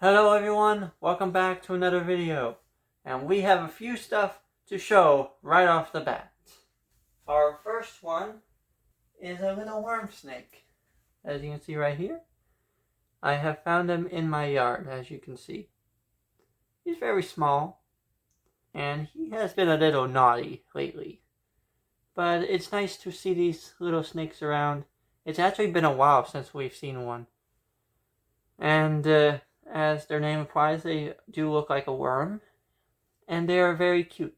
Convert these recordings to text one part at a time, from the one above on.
Hello everyone, welcome back to another video. And we have a few stuff to show right off the bat. Our first one is a little worm snake. As you can see right here, I have found him in my yard, as you can see. He's very small, and he has been a little naughty lately. But it's nice to see these little snakes around. It's actually been a while since we've seen one. And as their name implies, they do look like a worm, and they are very cute.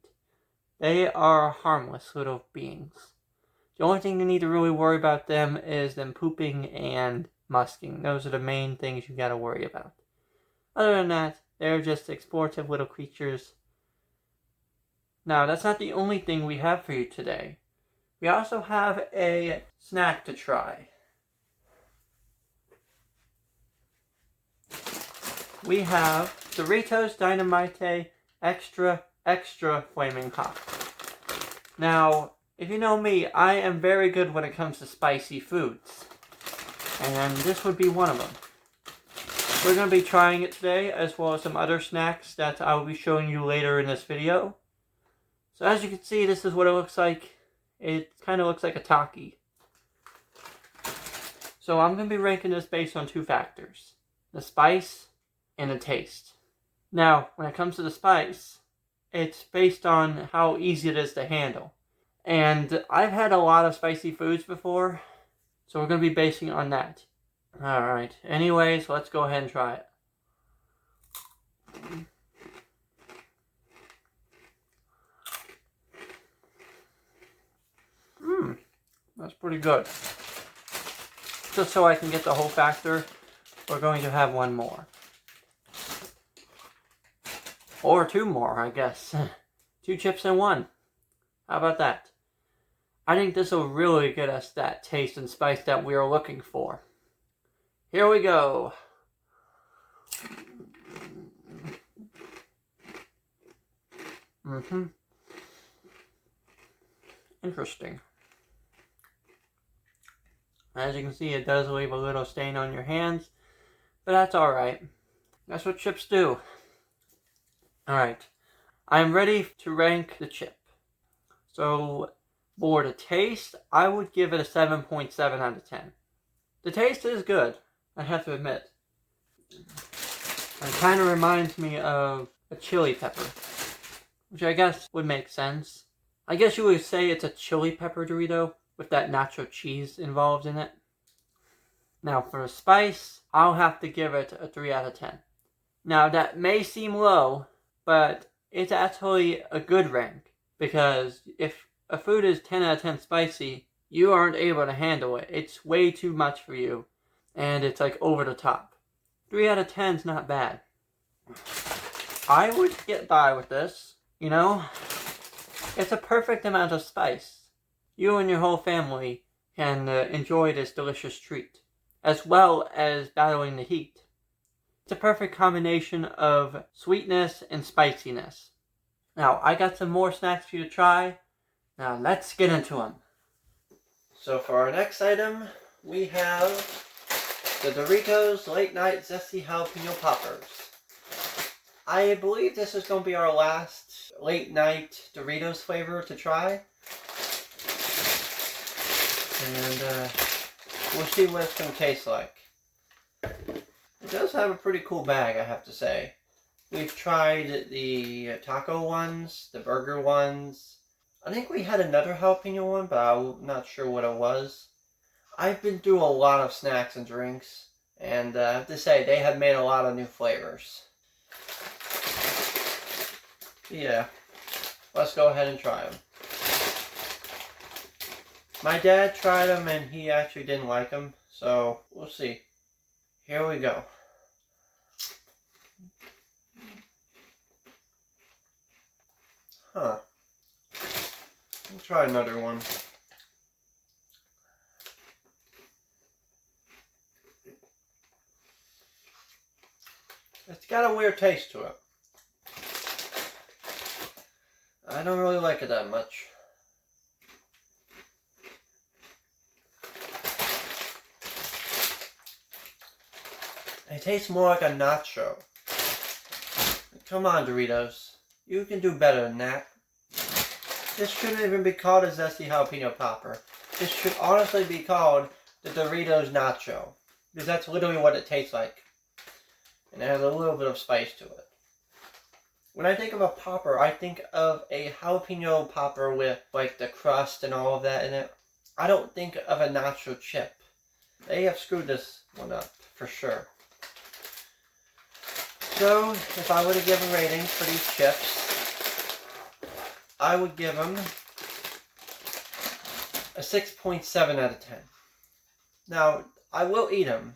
They are harmless little beings. The only thing you need to really worry about them is them pooping and musking. Those are the main things you gotta worry about. Other than that, they're just explorative little creatures. Now, that's not the only thing we have for you today. We also have a snack to try. We have Doritos Dynamite Extra Flaming Hot. Now, if you know me, I am very good when it comes to spicy foods. And this would be one of them. We're going to be trying it today, as well as some other snacks that I will be showing you later in this video. So as you can see, this is what it looks like. It kind of looks like a Taki. So I'm going to be ranking this based on two factors: the spice and the taste. Now, when it comes to the spice, it's based on how easy it is to handle. And I've had a lot of spicy foods before, so we're going to be basing it on that. Alright, anyways, let's go ahead and try it. That's pretty good. Just so I can get the whole factor, we're going to have one more. Or two more, I guess. 2 chips in one. How about that? I think this will really get us that taste and spice that we are looking for. Here we go. Interesting. As you can see, it does leave a little stain on your hands, but that's alright. That's what chips do. Alright, I'm ready to rank the chip. So, for the taste, I would give it a 7.7 out of 10. The taste is good, I have to admit. It kind of reminds me of a chili pepper, which I guess would make sense. I guess you would say it's a chili pepper Dorito with that nacho cheese involved in it. Now, for the spice, I'll have to give it a 3 out of 10. Now, that may seem low, but it's actually a good rank, because if a food is 10 out of 10 spicy, you aren't able to handle it. It's way too much for you, and it's like over the top. 3 out of 10 is not bad. I would get by with this, you know? It's a perfect amount of spice. You and your whole family can enjoy this delicious treat, as well as battling the heat. It's a perfect combination of sweetness and spiciness. Now, I got some more snacks for you to try. Now, let's get into them. So for our next item, we have the Doritos Late Night Zesty Jalapeno Poppers. I believe this is going to be our last late night Doritos flavor to try. And we'll see what it's going to taste like. It does have a pretty cool bag, I have to say. We've tried the taco ones, the burger ones. I think we had another jalapeno one, but I'm not sure what it was. I've been through a lot of snacks and drinks, and I have to say, they have made a lot of new flavors. Yeah, let's go ahead and try them. My dad tried them, and he actually didn't like them, so we'll see. Here we go. Huh. Let's try another one. It's got a weird taste to it. I don't really like it that much. It tastes more like a nacho. Come on, Doritos. You can do better than that. This shouldn't even be called a Zesty Jalapeno Popper. This should honestly be called the Doritos Nacho. Because that's literally what it tastes like. And it has a little bit of spice to it. When I think of a popper, I think of a jalapeno popper with like the crust and all of that in it. I don't think of a nacho chip. They have screwed this one up, for sure. So, if I were to give a rating for these chips, I would give them a 6.7 out of 10. Now, I will eat them,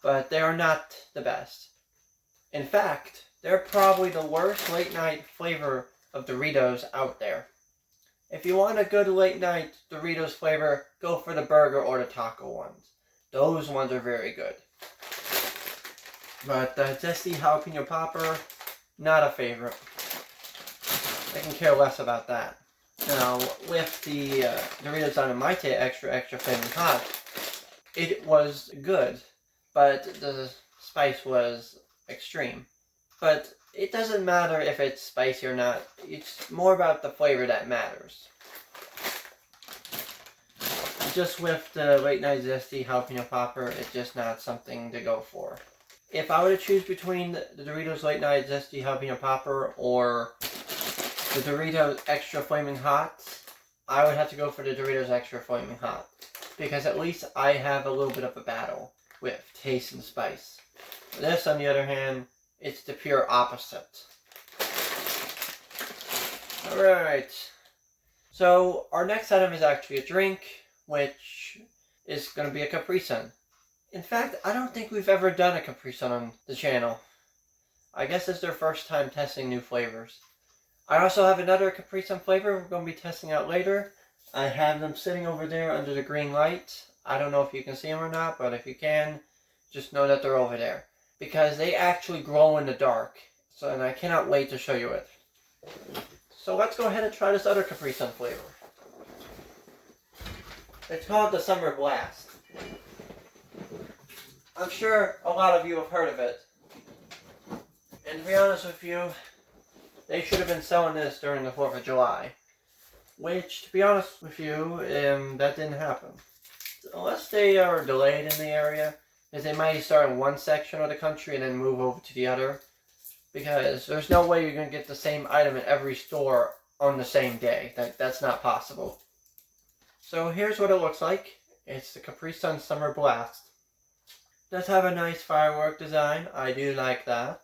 but they are not the best. In fact, they're probably the worst late night flavor of Doritos out there. If you want a good late night Doritos flavor, go for the burger or the taco ones. Those ones are very good. But the Zesty Jalapeno Popper, not a favorite. I can care less about that. Now, with the Doritos Dynamite Extra Flaming Hot, it was good, but the spice was extreme. But it doesn't matter if it's spicy or not. It's more about the flavor that matters. Just with the late night Zesty Jalapeno Popper, it's just not something to go for. If I were to choose between the Doritos Late Night Zesty Jalapeno Popper or the Doritos Extra Flaming Hot, I would have to go for the Doritos Extra Flaming Hot. Because at least I have a little bit of a battle with taste and spice. This, on the other hand, it's the pure opposite. Alright. So, our next item is actually a drink, which is going to be a Capri Sun. In fact, I don't think we've ever done a Capri Sun on the channel. I guess it's their first time testing new flavors. I also have another Capri Sun flavor we're going to be testing out later. I have them sitting over there under the green light. I don't know if you can see them or not, but if you can, just know that they're over there. Because they actually glow in the dark. So, and I cannot wait to show you it. So let's go ahead and try this other Capri Sun flavor. It's called the Summer Blast. I'm sure a lot of you have heard of it. And to be honest with you, they should have been selling this during the 4th of July. Which, to be honest with you, that didn't happen. Unless they are delayed in the area, is they might start in one section of the country and then move over to the other. Because there's no way you're going to get the same item in every store on the same day. That's not possible. So here's what it looks like. It's the Capri Sun Summer Blast. It does have a nice firework design. I do like that.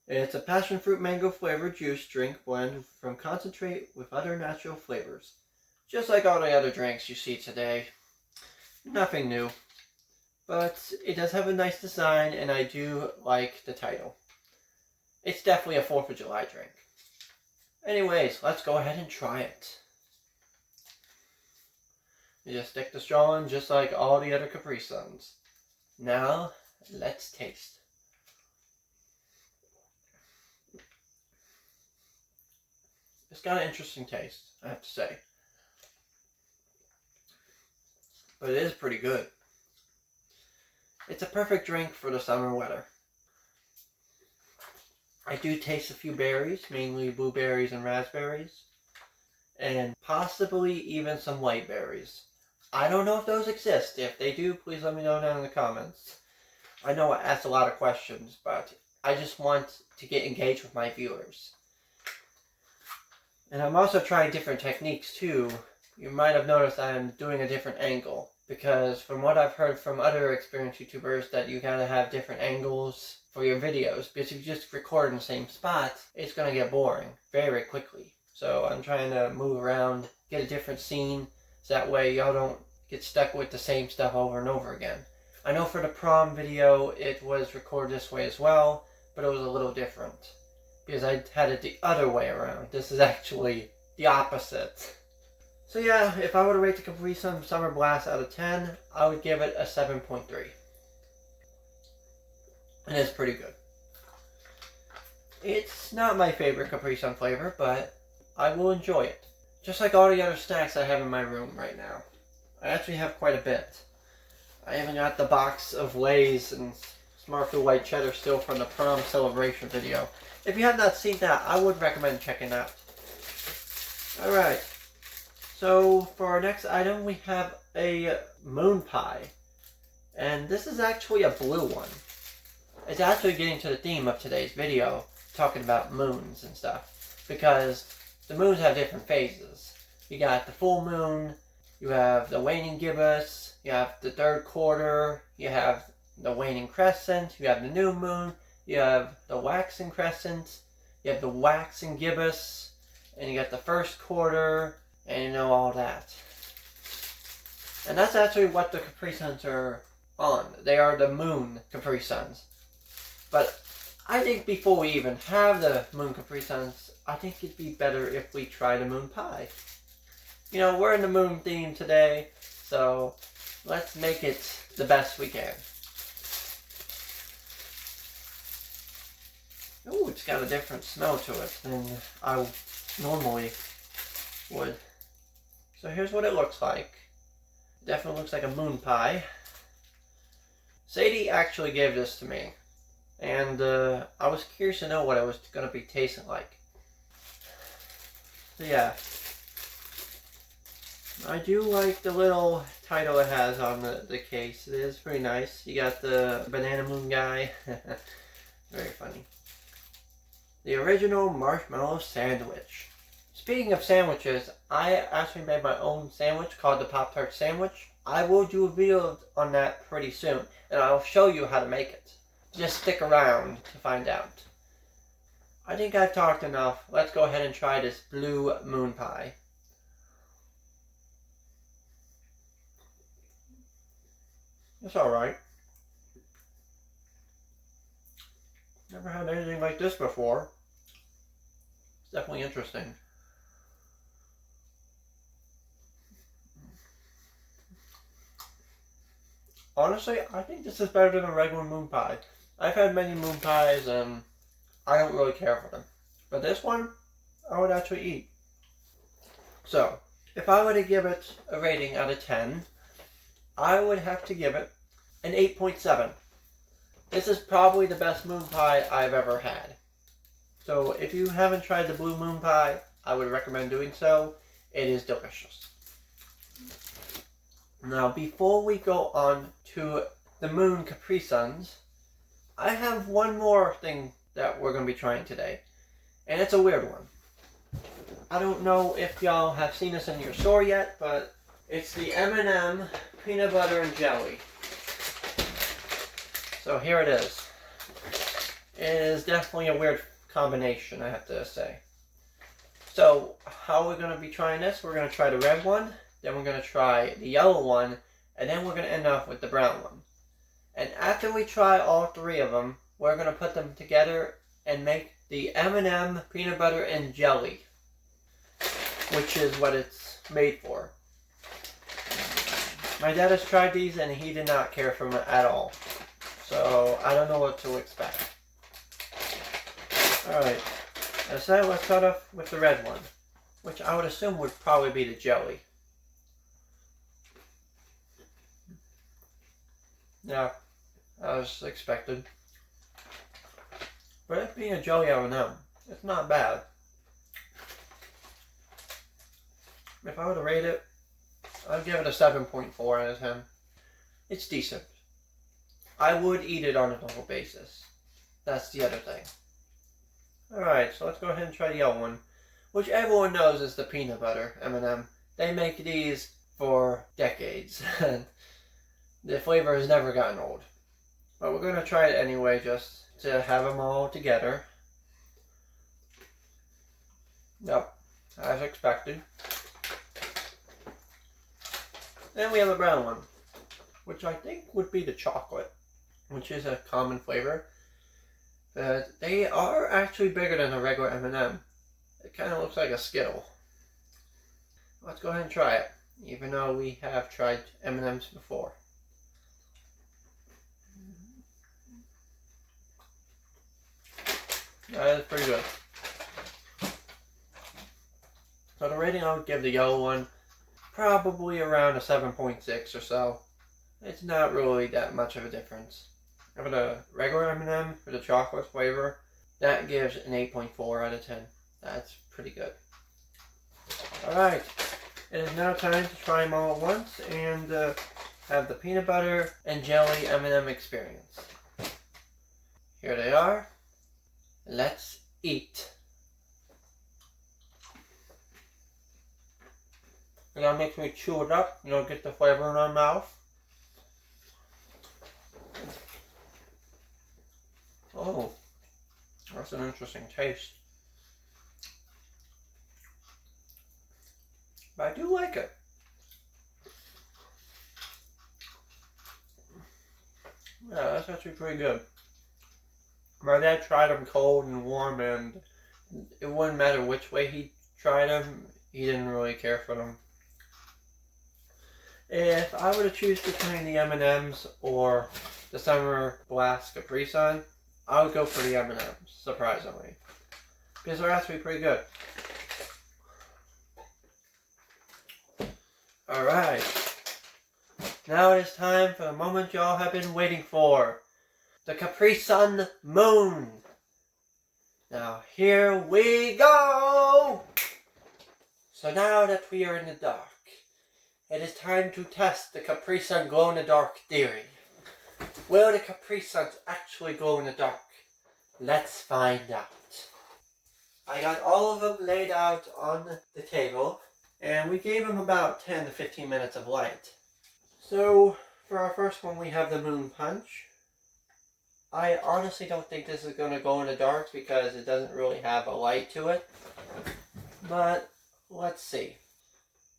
It's a passion fruit mango flavored juice drink blend from concentrate with other natural flavors. Just like all the other drinks you see today. Nothing new. But it does have a nice design, and I do like the title. It's definitely a 4th of July drink. Anyways, let's go ahead and try it. You just stick the straw in just like all the other Capri Suns. Now, let's taste. It's got an interesting taste, I have to say. But it is pretty good. It's a perfect drink for the summer weather. I do taste a few berries, mainly blueberries and raspberries. And possibly even some white berries. I don't know if those exist. If they do, please let me know down in the comments. I know I asked a lot of questions, but I just want to get engaged with my viewers. And I'm also trying different techniques too. You might have noticed I'm doing a different angle. Because from what I've heard from other experienced YouTubers, that you gotta have different angles for your videos. Because if you just record in the same spot, it's gonna get boring very quickly. So I'm trying to move around, get a different scene, so that way y'all don't get stuck with the same stuff over and over again. I know for the prom video, it was recorded this way as well, but it was a little different. Because I had it the other way around. This is actually the opposite. So yeah, if I were to rate the Capri Sun Summer Blast out of 10, I would give it a 7.3. And it's pretty good. It's not my favorite Capri Sun flavor, but I will enjoy it. Just like all the other snacks I have in my room right now. I actually have quite a bit. I even got the box of Lay's and Smart Food White Cheddar still from the prom celebration video. if you have not seen that, I would recommend checking out. Alright, so for our next item we have a moon pie. And this is actually a blue one. It's actually getting to the theme of today's video, talking about moons and stuff. Because the moons have different phases. You got the full moon, you have the waning gibbous, you have the third quarter, you have the waning crescent, you have the new moon, you have the waxing crescent, you have the waxing gibbous, and you got the first quarter, and you know all that. And that's actually what the Capri Suns are on. They are the moon Capri Suns. But I think before we even have the moon Capri Suns, I think it'd be better if we try the moon pie. You know, we're in the moon theme today, so let's make it the best we can. Ooh, it's got a different smell to it than I normally would. So here's what it looks like. It definitely looks like a moon pie. Sadie actually gave this to me, and I was curious to know what it was going to be tasting like. So yeah, I do like the little title it has on the case. It is pretty nice. You got the banana moon guy. Very funny. The original marshmallow sandwich. Speaking of sandwiches, I actually made my own sandwich called the Pop-Tart sandwich. I will do a video on that pretty soon, and I'll show you how to make it. Just stick around to find out. I think I've talked enough. Let's go ahead and try this blue moon pie. It's alright. Never had anything like this before. It's definitely interesting. Honestly, I think this is better than a regular moon pie. I've had many moon pies and I don't really care for them. But this one, I would actually eat. So, if I were to give it a rating out of 10, I would have to give it an 8.7. This is probably the best moon pie I've ever had. So, if you haven't tried the blue moon pie, I would recommend doing so. It is delicious. Now, before we go on to the moon Capri Suns, I have one more thing that we're going to be trying today. And it's a weird one. I don't know if y'all have seen this in your store yet, but it's the M&M peanut butter and jelly. So here it is. It is definitely a weird combination, I have to say. So, how we're going to be trying this, we're going to try the red one, then we're going to try the yellow one, and then we're going to end off with the brown one. And after we try all three of them, we're going to put them together and make the M&M peanut butter and jelly, which is what it's made for. My dad has tried these and he did not care for them at all. So I don't know what to expect. Alright, so let's start off with the red one, which I would assume would probably be the jelly. Yeah, as expected. But it being a jelly M&M, it's not bad. If I were to rate it, I'd give it a 7.4 out of 10. It's decent. I would eat it on a normal basis. That's the other thing. Alright, so let's go ahead and try the yellow one, which everyone knows is the peanut butter M&M. They make these for decades, and the flavor has never gotten old. But we're going to try it anyway, just to have them all together. Yep, as expected. Then we have a brown one, which I think would be the chocolate, which is a common flavor. But they are actually bigger than a regular M&M. It kind of looks like a Skittle. Let's go ahead and try it, even though we have tried M&Ms before. That is pretty good. So the rating I would give the yellow one, probably around a 7.6 or so. It's not really that much of a difference. But a regular M&M with a chocolate flavor, That gives an 8.4 out of 10. That's pretty good. Alright, it is now time to try them all at once and have the peanut butter and jelly M&M experience. Here they are. Let's eat. And that makes me chew it up, get the flavor in my mouth. Oh, that's an interesting taste. But I do like it. Yeah, that's actually pretty good. My dad tried them cold and warm, and it wouldn't matter which way he tried them. He didn't really care for them. If I were to choose between the M&Ms or the Summer Blast Capri Sun, I would go for the M&Ms, surprisingly. Because they're actually pretty good. Alright. Now it is time for the moment y'all have been waiting for. The Capri Sun Moon. Now here we go! So now that we are in the dark, it is time to test the Capri Sun glow-in-the-dark theory. Will the Capri Suns actually glow in the dark? Let's find out. I got all of them laid out on the table, and we gave them about 10 to 15 minutes of light. So, for our first one we have the Moon Punch. I honestly don't think this is going to glow in the dark because it doesn't really have a light to it. But, let's see.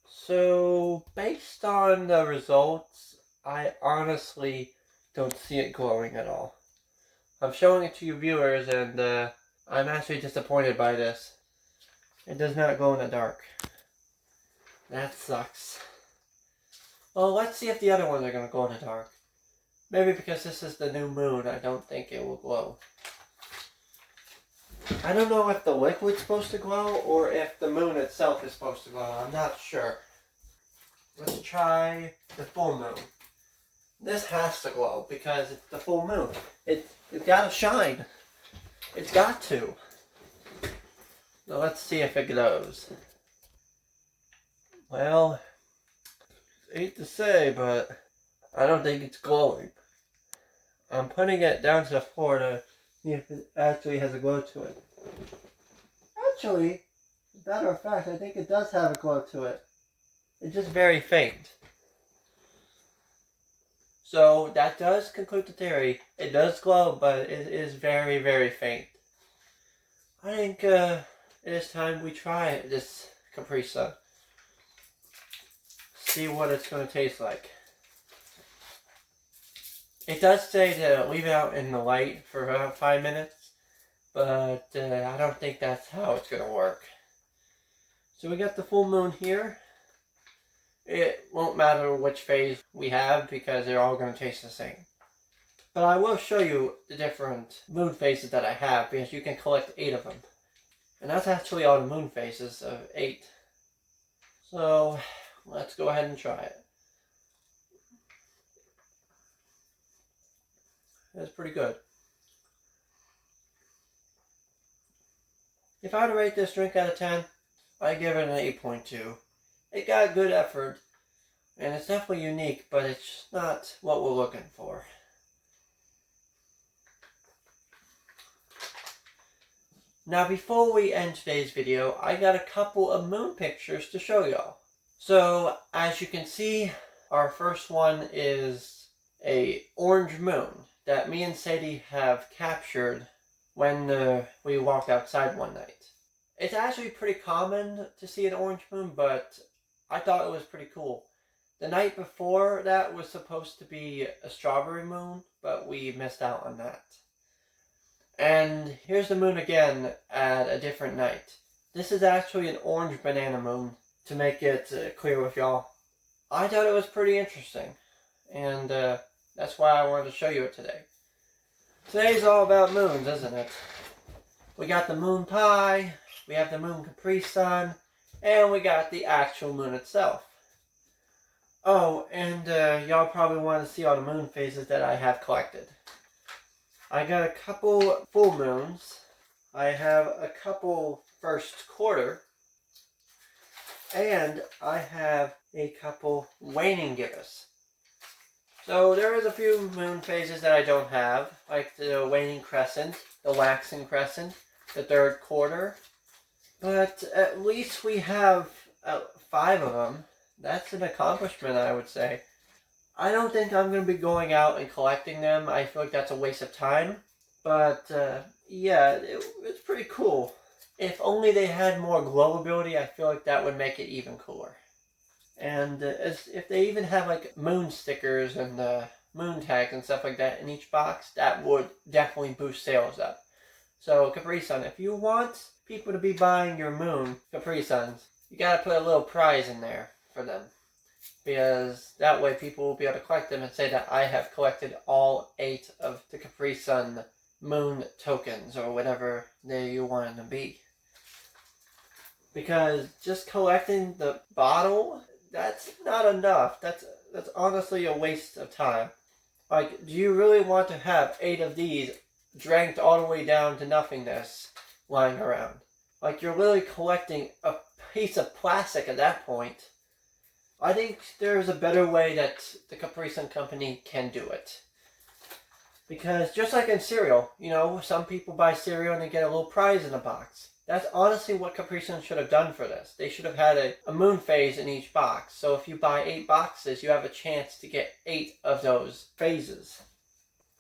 So, based on the results, I honestly don't see it glowing at all. I'm showing it to you viewers, and I'm actually disappointed by this. It does not glow in the dark. That sucks. Well, let's see if the other ones are going to glow in the dark. Maybe because this is the new moon, I don't think it will glow. I don't know if the liquid's supposed to glow or if the moon itself is supposed to glow. I'm not sure. Let's try the full moon. This has to glow because it's the full moon. It's got to shine. It's got to. So let's see if it glows. Well, I hate to say, but I don't think it's glowing. I'm putting it down to the floor to see if it actually has a glow to it. Actually, as a matter of fact, I think it does have a glow to it. It's just very faint. So that does conclude the theory. It does glow, but it is very, very faint. I think it is time we try this Capri Sun. See what it's going to taste like. It does say to leave it out in the light for about 5 minutes, but I don't think that's how it's going to work. So we got the full moon here. It won't matter which phase we have because they're all going to taste the same. But I will show you the different moon phases that I have because you can collect 8 of them. And that's actually all the moon phases of 8. So let's go ahead and try it. It's pretty good. If I were to rate this drink out of 10, I'd give it an 8.2. It got good effort, and it's definitely unique, but it's not what we're looking for. Now before we end today's video, I got a couple of moon pictures to show y'all. So as you can see, our first one is a orange moon that me and Sadie have captured when we walked outside one night. It's actually pretty common to see an orange moon, but I thought it was pretty cool. The night before that was supposed to be a strawberry moon, but we missed out on that. And here's the moon again at a different night. This is actually an orange banana moon, to make it clear with y'all. I thought it was pretty interesting, and that's why I wanted to show you it today. Today's all about moons, isn't it? We got the moon pie, we have the moon Capri Sun, and we got the actual moon itself. Oh, and y'all probably want to see all the moon phases that I have collected. I got a couple full moons, I have a couple first quarter, and I have a couple waning gibbous. So there is a few moon phases that I don't have, like the waning crescent, the waxing crescent, the third quarter. But at least we have 5 of them. That's an accomplishment, I would say. I don't think I'm going to be going out and collecting them. I feel like that's a waste of time. But yeah, it's pretty cool. If only they had more glow ability, I feel like that would make it even cooler. And if they even have like moon stickers and moon tags and stuff like that in each box, that would definitely boost sales up. So Capri Sun, if you want people to be buying your moon Capri Suns, you gotta put a little prize in there for them. Because that way people will be able to collect them and say that I have collected all 8 of the Capri Sun moon tokens or whatever you want them to be. Because just collecting the bottle, that's not enough. That's honestly a waste of time. Like, do you really want to have 8 of these dragged all the way down to nothingness lying around? Like, you're literally collecting a piece of plastic at that point. I think there's a better way that the Capri Sun company can do it. Because just like in cereal, you know, some people buy cereal and they get a little prize in a box. That's honestly what Capri Sun should have done for this. They should have had a moon phase in each box. So if you buy 8 boxes, you have a chance to get 8 of those phases.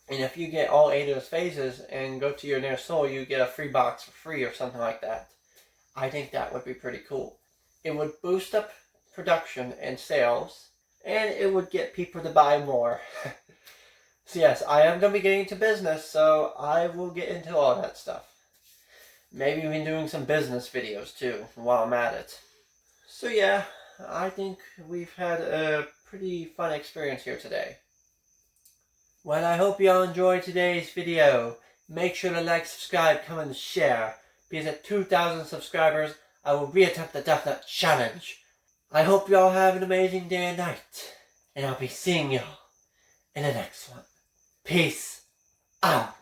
And if you get all 8 of those phases and go to your nearest store, you get a free box for free or something like that. I think that would be pretty cool. It would boost up production and sales, and it would get people to buy more. So yes, I am going to be getting into business, so I will get into all that stuff. Maybe even doing some business videos too, while I'm at it. So yeah, I think we've had a pretty fun experience here today. Well, I hope you all enjoyed today's video. Make sure to like, subscribe, comment, and share. Because at 2,000 subscribers, I will reattempt the Death Nut Challenge. I hope you all have an amazing day and night. And I'll be seeing y'all in the next one. Peace out.